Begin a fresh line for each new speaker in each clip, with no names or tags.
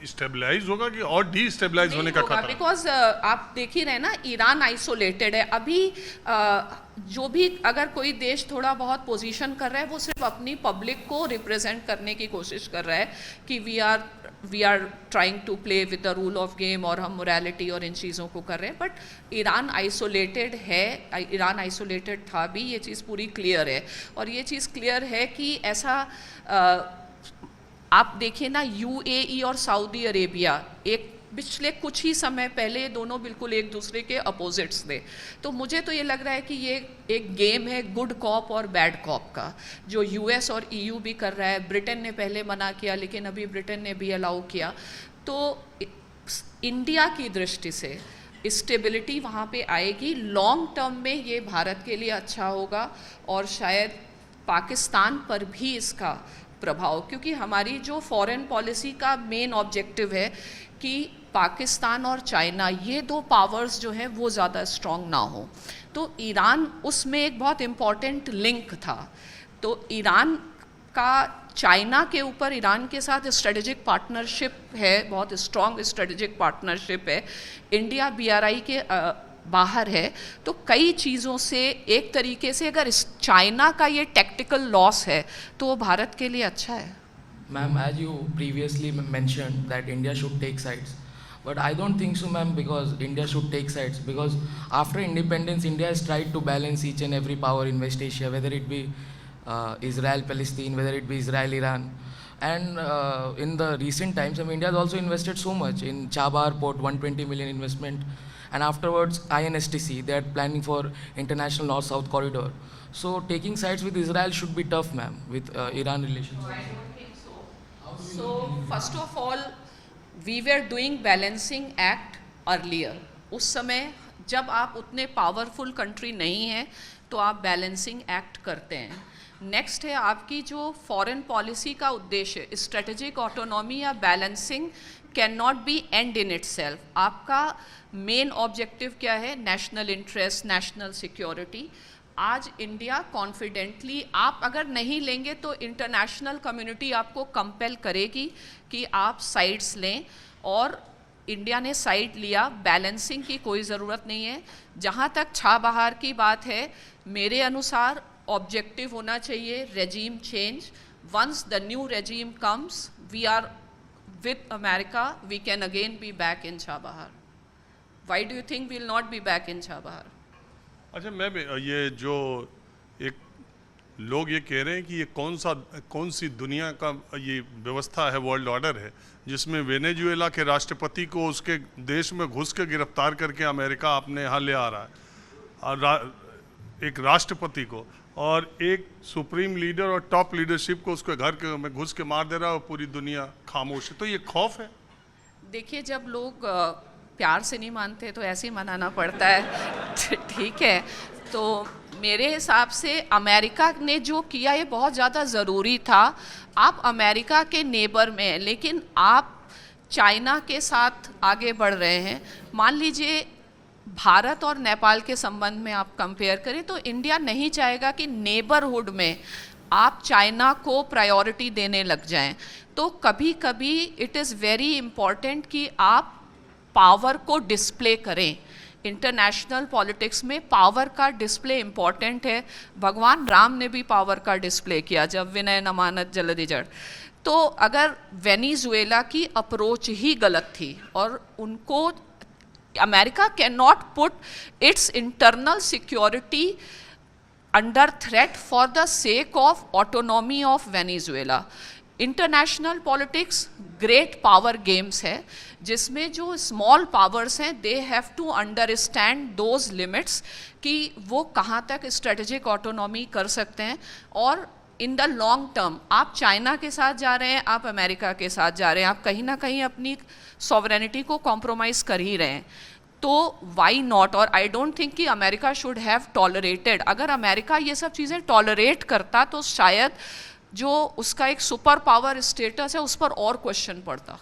Stabilise होगा कि और डीस्टेबलाइज होने का खतरा?
बिकॉज आप देख ही रहे ना, ईरान आइसोलेटेड है अभी। जो भी अगर कोई देश थोड़ा बहुत पोजीशन कर रहा है, वो सिर्फ अपनी पब्लिक को रिप्रेजेंट करने की कोशिश कर रहा है कि we are trying to play with the rule of game, और हम मोरालिटी और इन चीज़ों को कर रहे हैं। बट ईरान आइसोलेटेड है, ईरान आइसोलेटेड था भी, ये चीज़ पूरी क्लियर है। और ये चीज़ क्लियर है कि ऐसा आप देखिए ना, यूएई और सऊदी अरेबिया एक पिछले कुछ ही समय पहले दोनों बिल्कुल एक दूसरे के अपोजिट्स थे। तो मुझे तो ये लग रहा है कि ये एक गेम है गुड कॉप और बैड कॉप का, जो यूएस और ईयू भी कर रहा है। ब्रिटेन ने पहले मना किया, लेकिन अभी ब्रिटेन ने भी अलाउ किया। तो इंडिया की दृष्टि से स्टेबिलिटी वहाँ पे आएगी। लॉन्ग टर्म में ये भारत के लिए अच्छा होगा, और शायद पाकिस्तान पर भी इसका प्रभाव, क्योंकि हमारी जो फॉरेन पॉलिसी का मेन ऑब्जेक्टिव है कि पाकिस्तान और चाइना, ये दो पावर्स जो हैं वो ज़्यादा स्ट्रॉन्ग ना हो। तो ईरान उसमें एक बहुत इम्पॉर्टेंट लिंक था। तो ईरान का चाइना के ऊपर, ईरान के साथ स्ट्रेटेजिक पार्टनरशिप है, बहुत स्ट्रॉन्ग स्ट्रेटेजिक पार्टनरशिप है। इंडिया BRI के बाहर है। तो कई चीज़ों से एक तरीके से अगर चाइना का ये टैक्टिकल लॉस है तो वो भारत के लिए अच्छा है।
Ma'am, as you previously mentioned that India should take sides, but I don't think so, ma'am, because India should take sides, because after independence, India has tried to balance each and every power in West Asia, whether it be Israel, Palestine, whether it be Israel, Iran. And in the recent times, India has also invested so much in Chabahar port, 120 million investment, and afterwards INSTC, they are planning for international north-south corridor. So taking sides with Israel should be tough, ma'am, with Iran relations.
I don't think so. So first of all, we were doing balancing act earlier. उस समय जब आप उतने powerful country नहीं हैं तो आप balancing act करते हैं। नेक्स्ट है आपकी जो फॉरेन पॉलिसी का उद्देश्य, स्ट्रेटेजिक ऑटोनॉमी या balancing can not be and in itself. आपका मेन ऑब्जेक्टिव क्या है? National interest, national security. आज इंडिया कॉन्फिडेंटली, आप अगर नहीं लेंगे तो इंटरनेशनल कम्युनिटी आपको कंपेल करेगी कि आप साइड्स लें, और इंडिया ने साइड लिया। बैलेंसिंग की कोई ज़रूरत नहीं है। जहाँ तक छाबहार की बात है, मेरे अनुसार ऑब्जेक्टिव होना चाहिए regime change. Once the new regime comes, we are with America, we can again be back in Chabahar. Why do you think we will not be back in Chabahar?
अच्छा, मैं ये जो एक लोग ये कह रहे हैं कि ये कौन सी दुनिया का ये व्यवस्था है, वर्ल्ड ऑर्डर है, जिसमें वेनेजुएला के राष्ट्रपति को उसके देश में घुस के गिरफ्तार करके अमेरिका अपने यहाँ ले आ रहा है, और एक राष्ट्रपति को, और एक सुप्रीम लीडर और टॉप लीडरशिप को उसके घर के में घुस के मार दे रहा है, और पूरी दुनिया खामोश है। तो ये खौफ है।
देखिए, जब लोग प्यार से नहीं मानते तो ऐसे ही मनाना पड़ता है। ठीक है, तो मेरे हिसाब से अमेरिका ने जो किया ये बहुत ज़्यादा ज़रूरी था। आप अमेरिका के नेबर में हैं, लेकिन आप चाइना के साथ आगे बढ़ रहे हैं। मान लीजिए भारत और नेपाल के संबंध में आप कंपेयर करें तो इंडिया नहीं चाहेगा कि नेबरहुड में आप चाइना को प्रायोरिटी देने लग जाएं। तो कभी कभी इट इज़ वेरी इम्पॉर्टेंट कि आप पावर को डिस्प्ले करें। इंटरनेशनल पॉलिटिक्स में पावर का डिस्प्ले इम्पॉर्टेंट है। भगवान राम ने भी पावर का डिस्प्ले किया जब विनय न मानत जल्दी जड़। तो अगर वेनेजुएला की अप्रोच ही गलत थी, और उनको America cannot put its internal security under threat for the sake of autonomy of Venezuela. International politics great power games है, जिसमें जो small powers हैं they have to understand those limits कि वो कहाँ तक strategic autonomy कर सकते हैं। और इन द लॉन्ग टर्म आप चाइना के साथ जा रहे हैं, आप अमेरिका के साथ जा रहे हैं, आप कहीं ना कहीं अपनी सॉवरेनिटी को कॉम्प्रोमाइज़ कर ही रहे हैं। तो वाई नॉट? और आई डोंट थिंक कि अमेरिका शुड हैव टॉलरेटेड। अगर अमेरिका ये सब चीज़ें टॉलरेट करता तो शायद जो उसका एक सुपर पावर स्टेटस है उस पर और क्वेश्चन पड़ता।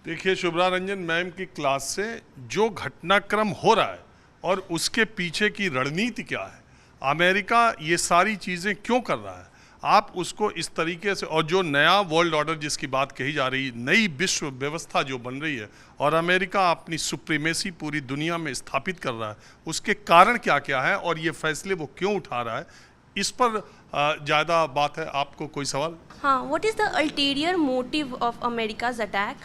देखिए, शुभ्रा रंजन मैम की क्लास से जो घटनाक्रम हो रहा है और उसके पीछे की रणनीति क्या है, अमेरिका ये सारी चीज़ें क्यों कर रहा है, आप उसको इस तरीके से, और जो नया वर्ल्ड ऑर्डर जिसकी बात कही जा रही, नई विश्व व्यवस्था जो बन रही है और अमेरिका अपनी सुप्रीमेसी पूरी दुनिया में स्थापित कर रहा है, उसके कारण क्या क्या है और ये फैसले वो क्यों उठा रहा है, इस पर ज़्यादा बात है। आपको कोई सवाल?
हाँ, what is the ulterior motive of America's attack?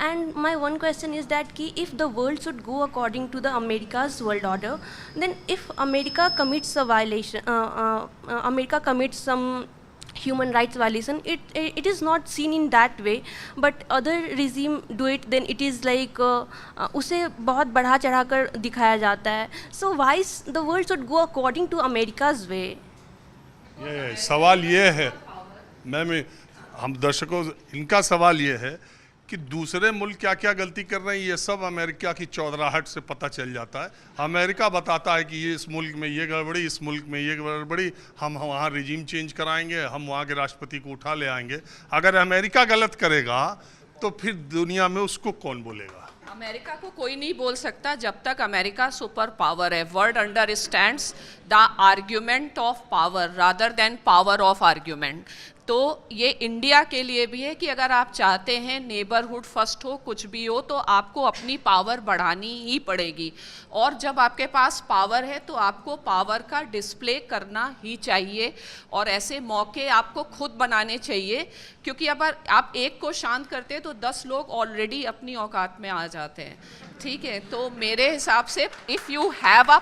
And my one question is that कि if the world should go according to the America's world order, then if America commits a violation, America commits some human rights violation, it is not seen in that way, but other regime do it, then it is like उसे बहुत बढ़ा चढ़ा कर दिखाया जाता है. So why the world should go according to America's way?
ये सवाल ये है, मैम हम दर्शकों, इनका सवाल ये है कि दूसरे मुल्क क्या क्या गलती कर रहे हैं, ये सब अमेरिका की चौधराहट से पता चल जाता है। अमेरिका बताता है कि ये इस मुल्क में ये गड़बड़ी, इस मुल्क में ये गड़बड़ी, हम वहाँ रिजीम चेंज कराएंगे, हम वहाँ के राष्ट्रपति को उठा ले आएंगे। अगर अमेरिका गलत करेगा तो फिर दुनिया में उसको कौन बोलेगा?
अमेरिका को कोई नहीं बोल सकता जब तक अमेरिका सुपर पावर है। Word understands the argument of power rather than power of argument. तो ये इंडिया के लिए भी है कि अगर आप चाहते हैं नेबरहुड फर्स्ट हो, कुछ भी हो, तो आपको अपनी पावर बढ़ानी ही पड़ेगी। और जब आपके पास पावर है तो आपको पावर का डिस्प्ले करना ही चाहिए और ऐसे मौके आपको खुद बनाने चाहिए, क्योंकि अगर आप एक को शांत करते हैं तो 10 लोग ऑलरेडी अपनी औकात में आ जाते हैं। ठीक है, तो मेरे हिसाब से if you have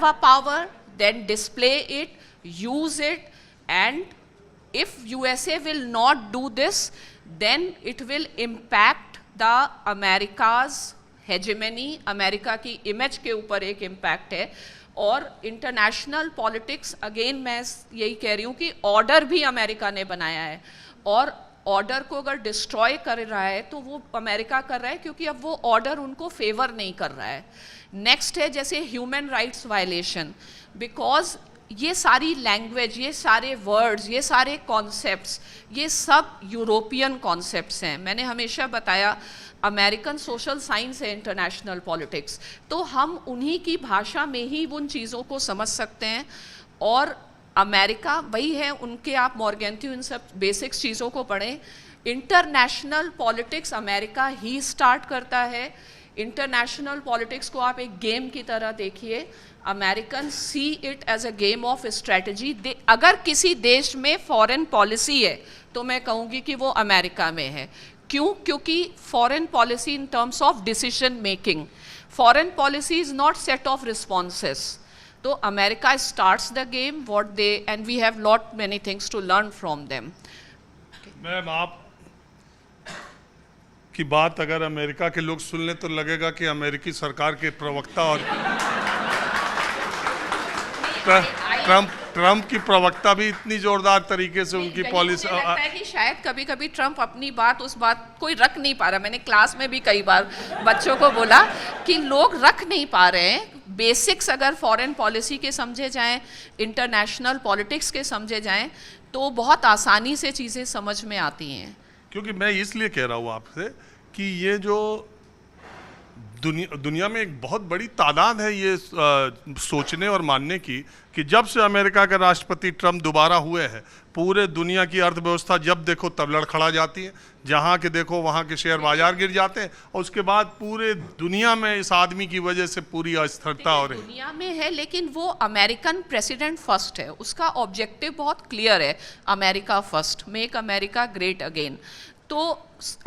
a power then display it, use it, and if USA will not do this, then it will impact the America's hegemony, America की इमेज के ऊपर एक इम्पैक्ट है। और इंटरनेशनल पॉलिटिक्स, अगेन मैं यही कह रही हूँ कि ऑर्डर भी अमेरिका ने बनाया है, और ऑर्डर को अगर डिस्ट्रॉय कर रहा है तो वो अमेरिका कर रहा है, क्योंकि अब वो ऑर्डर उनको फेवर नहीं कर रहा है। नेक्स्ट है जैसे ह्यूमन राइट्स वायलेशन, बिकॉज ये सारी लैंग्वेज, ये सारे वर्ड्स, ये सारे कॉन्सेप्ट्स, ये सब यूरोपियन कॉन्सेप्ट्स हैं। मैंने हमेशा बताया अमेरिकन सोशल साइंस है इंटरनेशनल पॉलिटिक्स, तो हम उन्हीं की भाषा में ही उन चीज़ों को समझ सकते हैं। और अमेरिका वही है, उनके आप मॉर्गेंथ्यू इन सब बेसिक्स चीज़ों को पढ़ें। इंटरनेशनल पॉलिटिक्स अमेरिका ही स्टार्ट करता है। इंटरनेशनल पॉलिटिक्स को आप एक गेम की तरह देखिए। American see it as a game of strategy. अगर किसी देश में फॉरेन पॉलिसी है तो मैं कहूँगी कि वो अमेरिका में है। क्यों? क्योंकि foreign policy in terms of decision making, foreign policy is not set of responses. तो America starts the game what they, and we have lot many things to learn from them.
Ma'am आप की बात अगर America के लोग सुन लें तो लगेगा कि अमेरिकी सरकार के प्रवक्ता और ट्रम्प की प्रवक्ता भी इतनी जोरदार तरीके से उनकी पॉलिसी।
मुझे लगता है कि शायद कभी कभी ट्रम्प अपनी बात, उस बात कोई रख नहीं पा रहा। मैंने क्लास में भी कई बार बच्चों को बोला कि लोग रख नहीं पा रहे हैं बेसिक्स। अगर फॉरेन पॉलिसी के समझे जाएं, इंटरनेशनल पॉलिटिक्स के समझे जाएं, तो बहुत आसानी से चीज़ें समझ में आती हैं।
क्योंकि मैं इसलिए कह रहा हूँ आपसे कि ये जो दुनिया में एक बहुत बड़ी तादाद है ये सोचने और मानने की कि जब से अमेरिका के राष्ट्रपति ट्रम्प दोबारा हुए हैं, पूरे दुनिया की अर्थव्यवस्था जब देखो तब लड़खड़ा जाती है। जहाँ के देखो वहाँ के शेयर बाजार गिर जाते हैं, और उसके बाद पूरे दुनिया में इस आदमी की वजह से पूरी अस्थिरता हो रही है।
दुनिया में है, लेकिन वो अमेरिकन प्रेसिडेंट फर्स्ट है, उसका ऑब्जेक्टिव बहुत क्लियर है, America first, make America great again. तो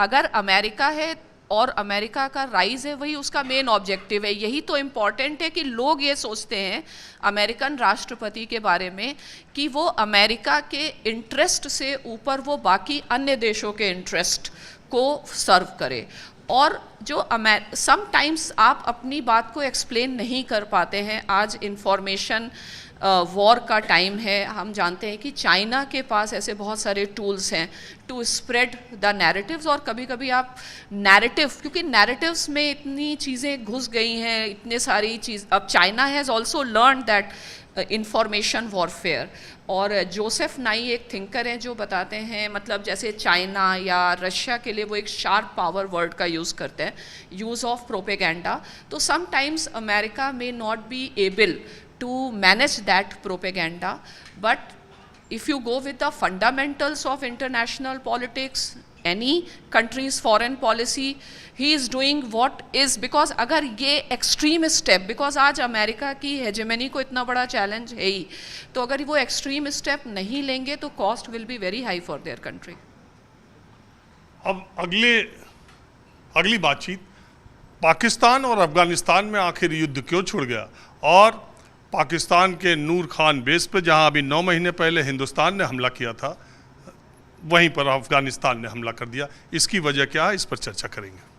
अगर अमेरिका है और अमेरिका का राइज है, वही उसका मेन ऑब्जेक्टिव है। यही तो इम्पॉर्टेंट है कि लोग ये सोचते हैं अमेरिकन राष्ट्रपति के बारे में कि वो अमेरिका के इंटरेस्ट से ऊपर वो बाकी अन्य देशों के इंटरेस्ट को सर्व करे। और जो समटाइम्स आप अपनी बात को एक्सप्लेन नहीं कर पाते हैं। आज इंफॉर्मेशन वॉर का टाइम है, हम जानते हैं कि चाइना के पास ऐसे बहुत सारे टूल्स हैं टू स्प्रेड द नैरेटिव्स। और कभी कभी आप नैरेटिव, क्योंकि नैरेटिव्स में इतनी चीज़ें घुस गई हैं, इतने सारी चीज़, अब China has also learn that information warfare. और जोसेफ नाई एक थिंकर हैं जो बताते हैं, मतलब जैसे चाइना या रशिया के लिए वो एक शार्प पावर वर्ड का यूज़ करते हैं, यूज़ ऑफ प्रोपेगेंडा। तो समटाइम्स अमेरिका में not be able to manage that propaganda. But if you go with the fundamentals of international politics, any country's foreign policy, he is doing what is, because अगर ये extreme step, because आज America की hegemony को इतना बड़ा challenge है ही, तो अगर वो extreme step नहीं लेंगे तो cost will be very high for their country.
अब अगली बातचीत, पाकिस्तान और अफगानिस्तान में आखिर युद्ध क्यों छिड़ गया, और पाकिस्तान के नूर खान बेस पे जहां अभी 9 महीने पहले हिंदुस्तान ने हमला किया था, वहीं पर अफगानिस्तान ने हमला कर दिया। इसकी वजह क्या है, इस पर चर्चा करेंगे।